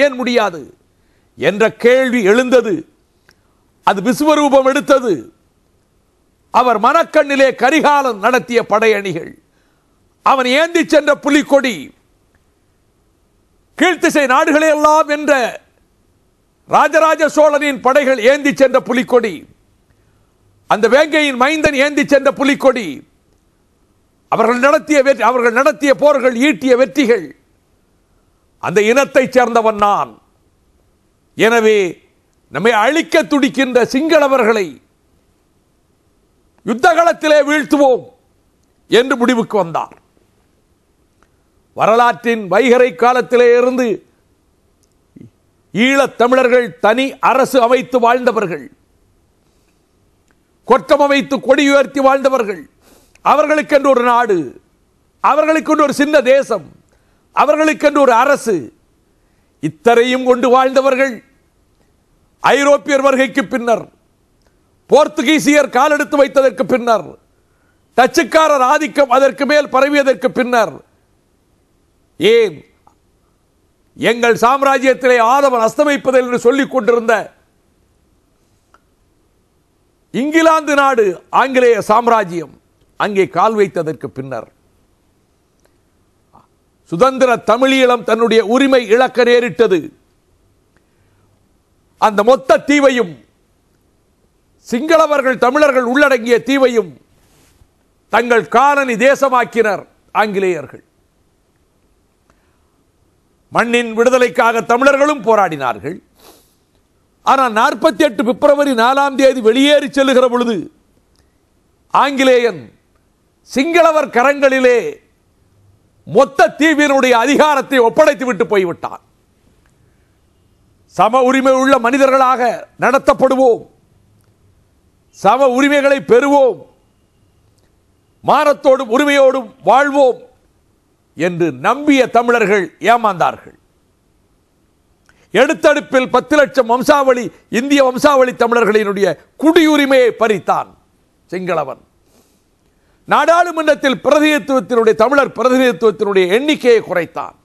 ஏன் முடியாது என்ற கேள்வி எழுந்தது. அது விஸ்வரூபம் எடுத்தது. அவர் மனக்கண்ணிலே கரிகாலன் நடத்திய படையணிகள், அவன் ஏந்தி சென்ற புலிக்கொடி, கீழ்த்திசை நாடுகளெல்லாம் என்ற ராஜராஜ சோழனின் படைகள் ஏந்தி சென்ற புலிக்கொடி, அந்த வேங்கையின் மைந்தன் ஏந்தி சென்ற புலிக்கொடி, அவர்கள் நடத்திய போர்கள், ஈட்டிய வெற்றிகள், அந்த இனத்தைச் சேர்ந்தவன் நான். எனவே நம்மை அழிக்க துடிக்கின்ற சிங்களவர்களை யுத்தகளத்திலே வீழ்த்துவோம் என்று முடிவுக்கு வந்தார். வரலாற்றின் வைகரை காலத்திலே இருந்து ஈழத் தமிழர்கள் தனி அரசு அமைத்து வாழ்ந்தவர்கள், கொற்றம் அமைத்து கொடி உயர்த்தி வாழ்ந்தவர்கள். அவர்களுக்கென்று ஒரு நாடு, அவர்களுக்கென்று ஒரு சின்ன தேசம், அவர்களுக்கென்று ஒரு அரசு, இத்தனையும் கொண்டு வாழ்ந்தவர்கள் ஐரோப்பியர் வருகைக்கு பின்னர், போர்த்துகீசியர் காலெடுத்து வைத்ததற்கு பின்னர், டச்சுக்காரர் ஆதிக்கம் அதற்கு மேல் பரவியதற்கு பின்னர், ஏன் எங்கள் சாம்ராஜ்யத்திலே ஆதவன் அஸ்தமிப்பதில் என்று சொல்லிக் கொண்டிருந்த இங்கிலாந்து நாடு, ஆங்கிலேய சாம்ராஜ்யம் அங்கே கால் வைத்ததற்கு பின்னர், சுதந்திர தமிழீழம் தன்னுடைய உரிமை இழக்க நேரிட்டது. அந்த மொத்த தீவையும், சிங்களவர்கள் தமிழர்கள் உள்ளடங்கிய தீவையும் தங்கள் காலனி தேசமாக்கினர் ஆங்கிலேயர்கள். மண்ணின் விடுதலைக்காக தமிழர்களும் போராடினார்கள். ஆனால் 48 பிப்ரவரி 4 வெளியேறி செல்லுகிற பொழுது ஆங்கிலேயன் சிங்களவர் கரங்களிலே மொத்த தீவினுடைய அதிகாரத்தை ஒப்படைத்து விட்டு போய்விட்டான். சம உரிமை உள்ள மனிதர்களாக நடத்தப்படுவோம், சம உரிமைகளை பெறுவோம், மானத்தோடும் உரிமையோடும் வாழ்வோம் என்று நம்பிய தமிழர்கள் ஏமாந்தார்கள். எடுத்தடுப்பில் 10 லட்சம் வம்சாவளி, இந்திய வம்சாவளி தமிழர்களினுடைய குடியுரிமையை பறித்தான் சிங்களவன். நாடாளுமன்றத்தில் பிரதிநிதித்துவத்தினுடைய, தமிழர் பிரதிநிதித்துவத்தினுடைய எண்ணிக்கையை குறைத்தான்.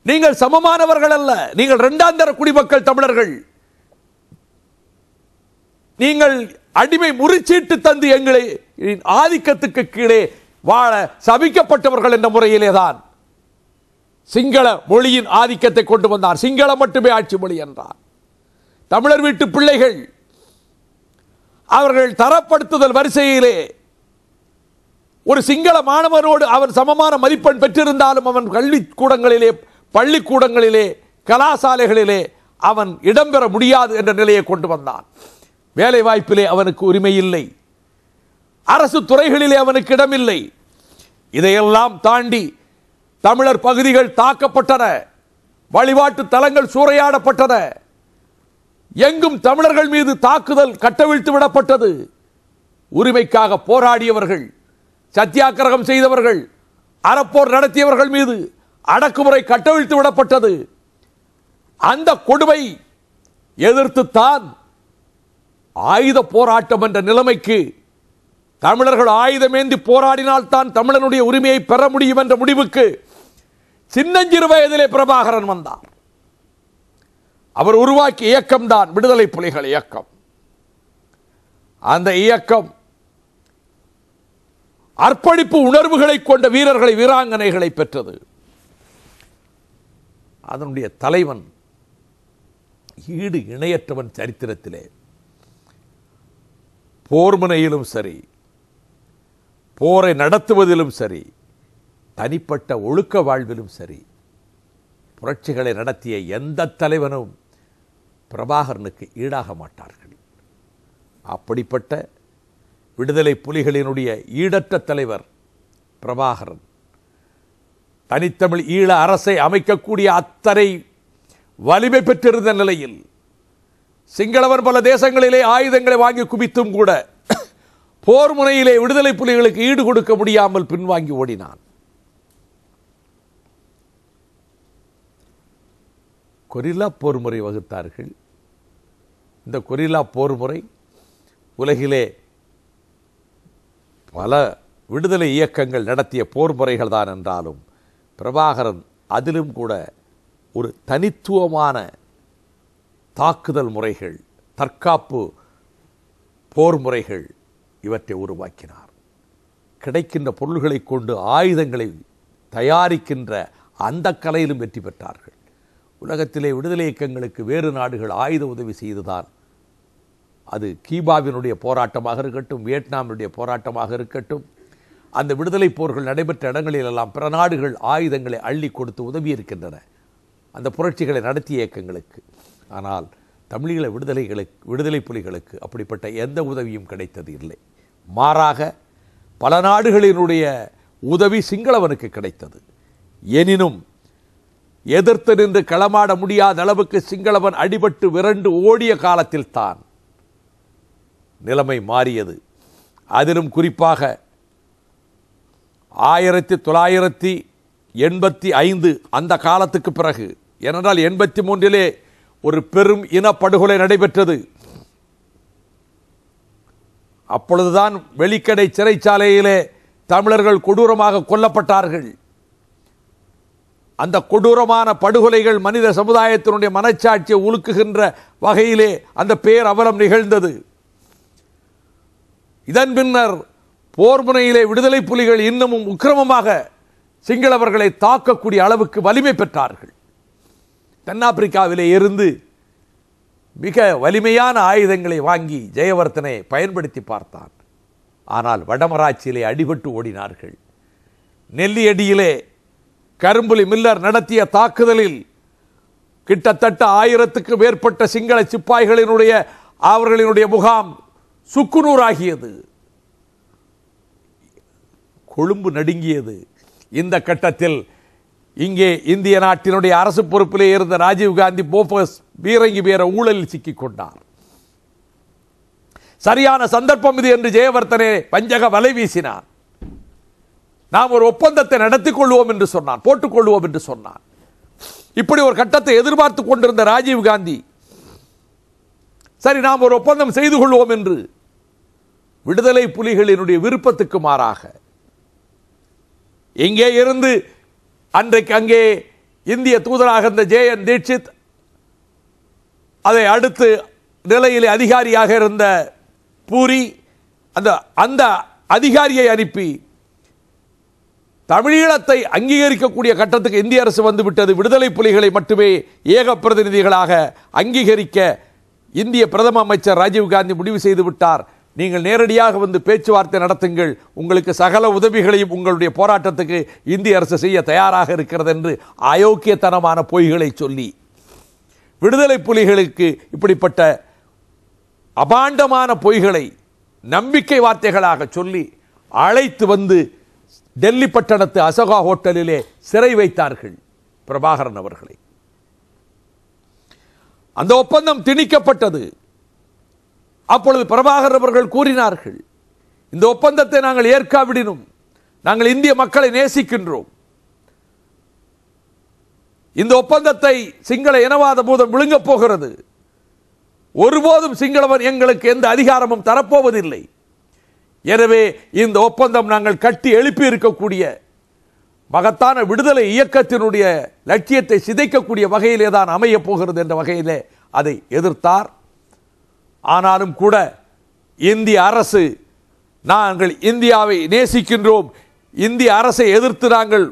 நீங்கள் சமமானவர்கள் அல்ல, நீங்கள் இரண்டாம் தர குடிமக்கள் தமிழர்கள், நீங்கள் அடிமை முறிச்சீட்டு தந்து எங்களை ஆதிக்கத்துக்கு கீழே வாழ சபிக்கப்பட்டவர்கள் என்ற முறையிலேதான் சிங்கள மொழியின் ஆதிக்கத்தை கொண்டு வந்தார். சிங்களம் மட்டுமே ஆட்சி மொழி என்றார். தமிழர் வீட்டு பிள்ளைகள் அவர்கள் தரப்படுத்துதல் வரிசையிலே ஒரு சிங்கள மாணவனோடு அவன் சமமான மதிப்பெண் பெற்றிருந்தாலும் அவன் கல்விக்கூடங்களிலே, பள்ளிக்கூடங்களிலே, கலாசாலைகளிலே அவன் இடம்பெற முடியாது என்ற நிலையை கொண்டு வந்தான். வேலை வாய்ப்பிலே அவனுக்கு உரிமை இல்லை, அரசு துறைகளிலே அவனுக்கு இடமில்லை. இதையெல்லாம் தாண்டி தமிழர் பகுதிகள் தாக்கப்பட்டன, வழிபாட்டு தலங்கள் சூறையாடப்பட்டன, எங்கும் தமிழர்கள் மீது தாக்குதல் கட்டவிழ்த்து விடப்பட்டது. உரிமைக்காக போராடியவர்கள், சத்தியாகிரகம் செய்தவர்கள், அறப்போர் நடத்தியவர்கள் மீது அடக்குமுறை கட்டவிழ்த்து விடப்பட்டது. அந்த கொடுமை எதிர்த்துத்தான் ஆயுத போராட்டம் என்ற நிலைமைக்கு, தமிழர்கள் ஆயுதமேந்தி போராடினால் தான் தமிழனுடைய உரிமையை பெற முடியும் என்ற முடிவுக்கு சின்னஞ்சிறு வயதிலே பிரபாகரன் வந்தார். அவர் உருவாக்கிய இயக்கம் தான் விடுதலை புலிகள் இயக்கம். அந்த இயக்கம் அர்ப்பணிப்பு உணர்வுகளை கொண்ட வீரர்களை, வீராங்கனைகளை பெற்றது. அதனுடைய தலைவன் ஈடு இணையற்றவன். சரித்திரத்திலே போர்முனையிலும் சரி, போரை நடத்துவதிலும் சரி, தனிப்பட்ட ஒழுக்க வாழ்விலும் சரி, புரட்சிகளை நடத்திய எந்த தலைவனும் பிரபாகரனுக்கு ஈடாக மாட்டார்கள். அப்படிப்பட்ட விடுதலை புலிகளினுடைய ஈடற்ற தலைவர் பிரபாகரன் தனித்தமிழ் ஈழ அரசை அமைக்கக்கூடிய அத்தனை வலிமை பெற்றிருந்த நிலையில் சிங்களவர் பல தேசங்களிலே ஆயுதங்களை வாங்கி குவித்தும் கூட போர் முனையிலே விடுதலை புலிகளுக்கு ஈடு கொடுக்க முடியாமல் பின்வாங்கி ஓடினான். கொரில்லா போர் முறை வகுத்தார்கள். இந்த கொரில்லா போர் முறை உலகிலே பல விடுதலை இயக்கங்கள் நடத்திய போர் முறைகள் தான் என்றாலும் பிரபாகரன் அதிலும் கூட ஒரு தனித்துவமான தாக்குதல் முறைகள், தற்காப்பு போர் முறைகள் இவற்றை உருவாக்கினார். கிடைக்கின்ற பொருள்களை கொண்டு ஆயுதங்களை தயாரிக்கின்ற அந்த கலையிலும் வெற்றி பெற்றார்கள். உலகத்திலே விடுதலை இயக்கங்களுக்கு வேறு நாடுகள் ஆயுத உதவி செய்துதான், அது கீபாவினுடைய போராட்டமாக இருக்கட்டும், வியட்நாமினுடைய போராட்டமாக இருக்கட்டும், அந்த விடுதலை போர்கள் நடைபெற்ற இடங்களிலெல்லாம் பிற நாடுகள் ஆயுதங்களை அள்ளி கொடுத்து உதவி இருக்கின்றன அந்த புரட்சிகளை நடத்திய இயக்கங்களுக்கு. ஆனால் தமிழீழ விடுதலை புலிகளுக்கு அப்படிப்பட்ட எந்த உதவியும் கிடைத்தது இல்லை. மாறாக பல நாடுகளினுடைய உதவி சிங்களவனுக்கு கிடைத்தது. எனினும் எதிர்த்து நின்று களமாட முடியாத அளவுக்கு சிங்களவன் அடிபட்டு விரண்டு ஓடிய காலத்தில் தான் நிலைமை மாறியது. அதிலும் குறிப்பாக 1985 அந்த காலத்துக்கு பிறகு, ஏனென்றால் 83 ஒரு பெரும் இனப்படுகொலை நடைபெற்றது. அப்பொழுதுதான் வெளிக்கடை சிறைச்சாலையிலே தமிழர்கள் கொடூரமாக கொல்லப்பட்டார்கள். அந்த கொடூரமான படுகொலைகள் மனித சமுதாயத்தினுடைய மனச்சாட்சியை உலுக்குகின்ற வகையிலே அந்த பேர் அவலம் நிகழ்ந்தது. இதன் பின்னர் போர் முனையிலே விடுதலை புலிகள் இன்னமும் உக்கிரமமாக சிங்களவர்களை தாக்கக்கூடிய அளவுக்கு வலிமை பெற்றார்கள். தென்னாப்பிரிக்காவிலே இருந்து மிக வலிமையான ஆயுதங்களை வாங்கி ஜெயவர்தனை பயன்படுத்தி பார்த்தான். ஆனால் வடமராட்சியிலே அடிபட்டு ஓடினார்கள். நெல்லியடியிலே கரும்புலி மில்லர் நடத்திய தாக்குதலில் கிட்டத்தட்ட 1000க்கு மேற்பட்ட சிங்கள சிப்பாய்களினுடைய அவர்களினுடைய முகாம் சுக்குநூறாகியது. கொழும்பு நடுங்கியது. இந்த கட்டத்தில் இங்கே இந்திய நாட்டினுடைய அரசு பொறுப்பிலே இருந்த ராஜீவ்காந்தி போபஸ் பீரங்கி பேர ஊழலில் சிக்கிக் கொண்டார். சரியான சந்தர்ப்பம் இது என்று ஜெயவர்தனே வஞ்சக வலை வீசினார். நாம் ஒரு ஒப்பந்தத்தை நடத்திக் கொள்வோம் என்று சொன்னான், போட்டுக் கொள்வோம் என்று சொன்னான். இப்படி ஒரு கட்டத்தை எதிர்பார்த்து கொண்டிருந்த ராஜீவ்காந்தி, சரி நாம் ஒரு ஒப்பந்தம் செய்து கொள்வோம் என்று விடுதலை புலிகளினுடைய விருப்பத்துக்கு மாறாக இங்கே இருந்து அன்றைக்கு அங்கே இந்திய தூதராக இருந்த ஜே.என். தீட்சித், அதை அடுத்து நிலையிலே அதிகாரியாக இருந்த பூரி, அந்த அதிகாரியை அனுப்பி தமிழீழத்தை அங்கீகரிக்கக்கூடிய கட்டத்துக்கு இந்திய அரசு வந்துவிட்டது. விடுதலை புலிகளை மட்டுமே ஏக பிரதிநிதிகளாக அங்கீகரிக்க இந்திய பிரதம அமைச்சர் ராஜீவ்காந்தி முடிவு செய்து விட்டார். நீங்கள் நேரடியாக வந்து பேச்சுவார்த்தை நடத்துங்கள், உங்களுக்கு சகல உதவிகளையும் உங்களுடைய போராட்டத்துக்கு இந்திய அரசு செய்ய தயாராக இருக்கிறது என்று அயோக்கியத்தனமான பொய்களை சொல்லி விடுதலை புலிகளுக்கு இப்படிப்பட்ட அபாண்டமான பொய்களை நம்பிக்கை வார்த்தைகளாக சொல்லி அழைத்து வந்து டெல்லி பட்டணத்து அசோகா ஹோட்டலிலே சிறை வைத்தார்கள் பிரபாகரன் அவர்களை. அந்த ஒப்பந்தம் திணிக்கப்பட்டது. அப்பொழுது பிரபாகரன் அவர்கள் கூறினார்கள், இந்த ஒப்பந்தத்தை நாங்கள் ஏற்காவிடினும் நாங்கள் இந்திய மக்களை நேசிக்கின்றோம். இந்த ஒப்பந்தத்தை சிங்கள இனவாத பூதம் விழுங்கப் போகிறது. ஒருபோதும் சிங்களவன் எங்களுக்கு எந்த அதிகாரமும் தரப்போவதில்லை. எனவே இந்த ஒப்பந்தம் நாங்கள் கட்டி எழுப்பி இருக்கக்கூடிய மகத்தான விடுதலை இயக்கத்தினுடைய லட்சியத்தை சிதைக்கக்கூடிய வகையிலே தான் அமைய போகிறது என்ற வகையிலே அதை எதிர்த்தார். ஆனாலும் கூட இந்திய அரசு, நாங்கள் இந்தியாவை நேசிக்கின்றோம், இந்திய அரசை எதிர்த்து நாங்கள்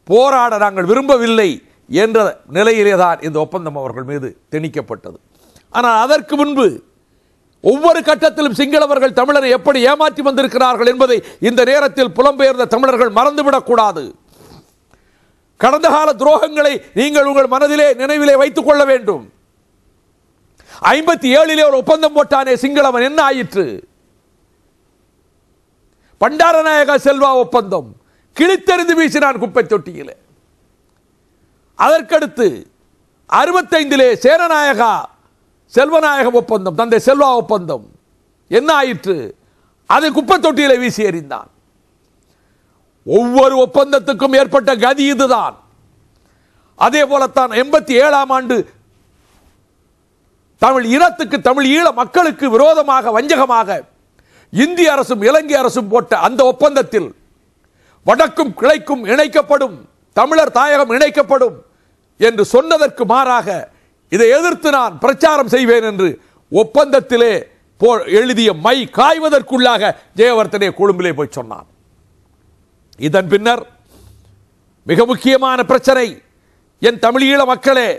போராட நாங்கள் விரும்பவில்லை என்ற நிலையிலே தான் இந்த ஒப்பந்தம் அவர்கள் மீது திணிக்கப்பட்டது. ஆனால் அதற்கு முன்பு ஒவ்வொரு கட்டத்திலும் சிங்களவர்கள் தமிழரை எப்படி ஏமாற்றி வந்திருக்கிறார்கள் என்பதை இந்த நேரத்தில் புலம்பெயர்ந்த தமிழர்கள் மறந்துவிடக்கூடாது. கடந்த கால துரோகங்களை நீங்கள் உங்கள் மனதிலே நினைவிலே வைத்துக் கொள்ள வேண்டும். 57 ஒரு ஒப்பந்தம் போட்டானே சிங்களவன், என்ன ஆயிற்று? பண்டாரநாயக செல்வா ஒப்பந்தம் கிழித்தெறிந்து வீசினான் குப்பை தொட்டியிலே. அதற்கடுத்து 65 சேரநாயகா செல்வநாயக ஒப்பந்தம், தந்தை செல்வா ஒப்பந்தம் என்ன ஆயிற்று? அதை குப்பை தொட்டியிலே வீசி எறிந்தான். ஒவ்வொரு ஒப்பந்தத்துக்கும் ஏற்பட்ட கதி இதுதான். அதே போலத்தான் 87ஆம் ஆண்டு தமிழ் இனத்துக்கு, தமிழ் ஈழ மக்களுக்கு விரோதமாக வஞ்சகமாக இந்திய அரசும் இலங்கை அரசும் போட்ட அந்த ஒப்பந்தத்தில் வடக்கும் கிழக்கும் இணைக்கப்படும், தமிழர் தாயகம் இணைக்கப்படும் என்று சொன்னதற்கு மாறாக இதை எதிர்த்து நான் பிரச்சாரம் செய்வேன் என்று ஒப்பந்தத்திலே எழுதிய மை காய்வதற்குள்ளாக ஜெயவர்தனே கொழும்பிலே போய் சொன்னான். இதன் பின்னர் மிக முக்கியமான பிரச்சனை, என் தமிழீழ மக்களே,